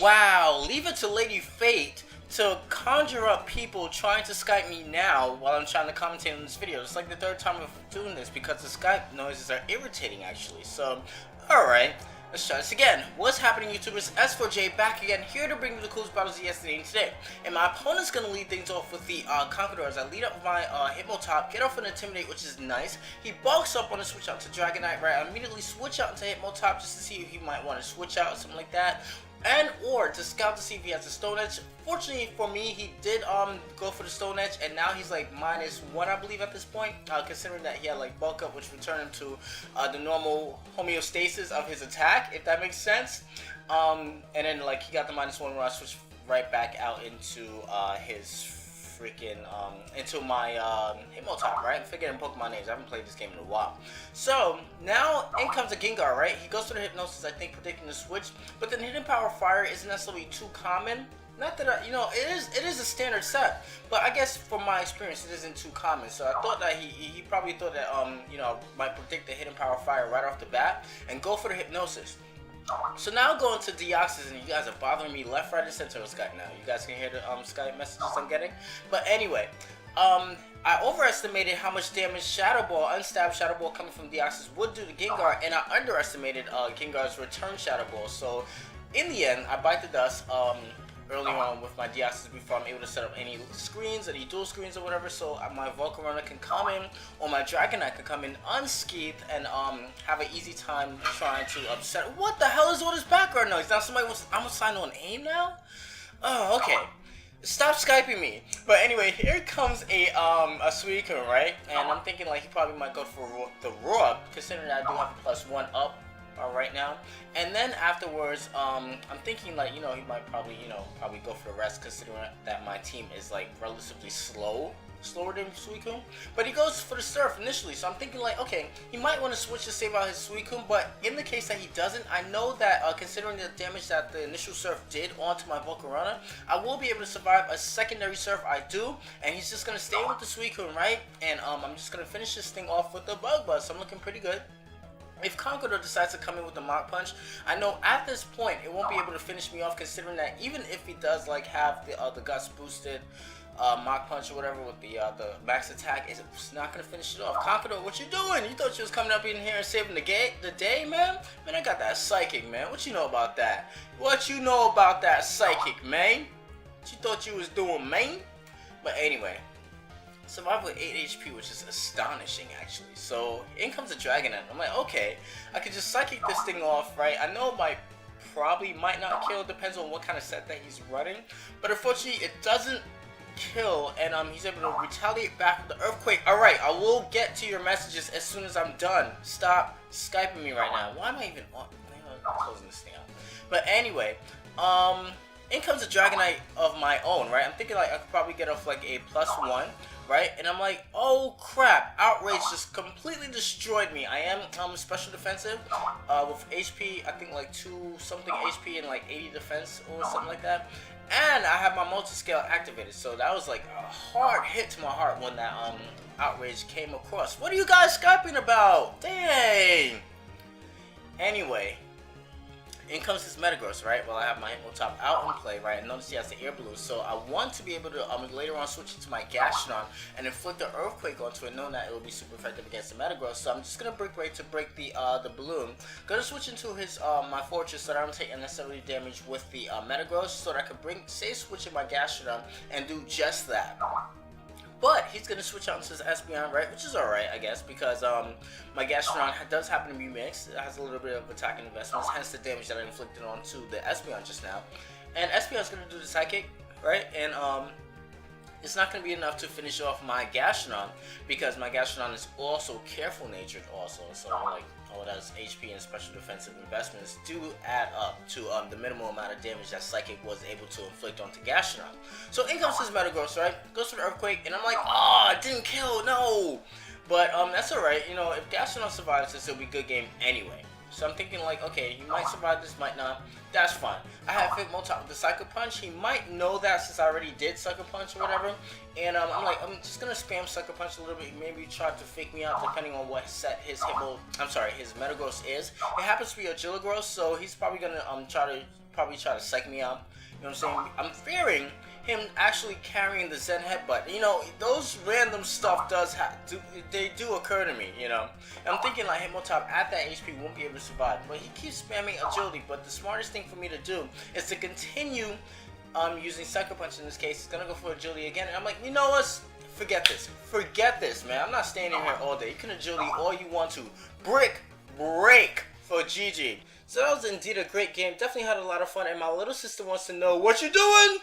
Wow, leave it to Lady Fate to conjure up people trying to Skype me now while I'm trying to commentate on this video. It's like the third time of doing this because the Skype noises are irritating actually. So, alright, let's try this again. What's happening, YouTubers? S4J back again, here to bring you the coolest battles of yesterday and today. And my opponent's going to lead things off with the Conqueror as I lead up with my Hitmontop, get off an Intimidate, which is nice. He bulks up on a switch out to Dragonite, right? I immediately switch out into Hitmontop just to see if he might want to switch out or something like that. And or to scout to see if he has a Stone Edge. Fortunately for me, he did go for the Stone Edge, and now he's like -1, I believe, at this point, considering that he had like bulk up, which returned him to the normal homeostasis of his attack, if that makes sense. And then like he got the -1 when I switched right back out into his freaking into my Hitmontop, right? I'm forgetting Pokemon names. I haven't played this game in a while. So now in comes a Gengar, right? He goes to the Hypnosis, I think, predicting the switch. But then Hidden Power Fire isn't necessarily too common. Not that I, it is a standard set, but I guess from my experience, it isn't too common. So I thought that he probably thought that might predict the Hidden Power Fire right off the bat and go for the Hypnosis. So now going to Deoxys, and you guys are bothering me left, right, and center of Skype now. You guys can hear the Skype messages I'm getting. But anyway, I overestimated how much damage Shadow Ball, unstabbed Shadow Ball coming from Deoxys would do to Gengar, and I underestimated Gengar's return Shadow Ball. So in the end, I bite the dust early on with my Deoxys before I'm able to set up any screens, any dual screens or whatever, so my Volcarona can come in, or my Dragonite can come in unscathed and have an easy time trying to upset. What the hell is all this background noise? Now somebody wants, I'm assigned on aim now? Oh, okay. Stop Skyping me. But anyway, here comes a Suicune, right? And I'm thinking like he probably might go for the Roar, considering that I do have a +1 up right now. And then afterwards, I'm thinking like, he might probably, probably go for the rest, considering that my team is like relatively slower than Suicune. But he goes for the Surf initially, so I'm thinking like, okay, he might want to switch to save out his Suicune, but in the case that he doesn't, I know that considering the damage that the initial Surf did onto my Volcarona, I will be able to survive a secondary Surf. I do, and he's just going to stay with the Suicune, right? And I'm just going to finish this thing off with the Bug Buzz, so I'm looking pretty good. If Conqueror decides to come in with the Mach Punch, I know at this point it won't be able to finish me off, considering that even if he does like have the Guts boosted Mach Punch or whatever with the max attack, it's not gonna finish it off. Conqueror, what you doing? You thought you was coming up in here and saving the day, man? Man, I got that Psychic, man. What you know about that? What you know about that Psychic, man? What you thought you was doing, man? But anyway, survive with 8 HP, which is astonishing actually. So in comes a Dragonite. I'm like, okay, I could just Psychic this thing off, right? I know my might not kill, depends on what kind of set that he's running, but unfortunately it doesn't kill, and he's able to retaliate back with the Earthquake. Alright, I will get to your messages as soon as I'm done. Stop Skyping me right now. Why am I even on? I'm closing this thing out. But anyway, in comes a Dragonite of my own, right? I'm thinking like I could probably get off like a +1, right? And I'm like, oh crap, Outrage just completely destroyed me. I am special defensive with HP, I think like 2 something HP and like 80 defense or something like that. And I have my multi-scale activated, so that was like a hard hit to my heart when that Outrage came across. What are you guys Skyping about? Dang! Anyway, in comes his Metagross, right? Well, I have my Hitmontop out in play, right? And notice he has the Air Balloon, so I want to be able to later on switch into my Gastrodon and inflict the Earthquake onto it, knowing that it will be super effective against the Metagross. So I'm just gonna break break to break the balloon. Gonna switch into his my Fortress so that I don't take unnecessary damage with the Metagross, so that I could switch in my Gastrodon and do just that. But he's going to switch out into his Espeon, right? Which is alright, I guess, because my Gastrodon does happen to be mixed. It has a little bit of attacking investments, hence the damage that I inflicted onto the Espeon just now. And Espeon's going to do the Psychic, right? And it's not going to be enough to finish off my Gastrodon, because my Gastrodon is also careful natured also. So like all those HP and special defensive investments do add up to the minimal amount of damage that Psychic was able to inflict onto Gastrodon. So in comes his Metagross, right? Goes for the Earthquake, and I'm like, oh, it didn't kill, no! But that's alright, if Gastrodon survives this, it'll be a good game anyway. So I'm thinking like, okay, he might survive this, might not. That's fine. I have Hitmontop with the Psycho Punch. He might know that since I already did Sucker Punch or whatever. And I'm like, I'm just gonna spam Sucker Punch a little bit. Maybe try to fake me out depending on what set his Metagross is. It happens to be a Gillagross, so he's probably gonna try to probably try to psych me up. You know what I'm saying? I'm fearing him actually carrying the Zen headbutt. You know, those random stuff they do occur to me, you know. And I'm thinking like Hitmontop at that HP won't be able to survive, but he keeps spamming agility. But the smartest thing for me to do is to continue using Psycho Punch in this case. He's gonna go for agility again, and I'm like, you know what? Forget this, man. I'm not standing here all day. You can agility all you want to. Break for GG. So that was indeed a great game. Definitely had a lot of fun, and my little sister wants to know what you doing.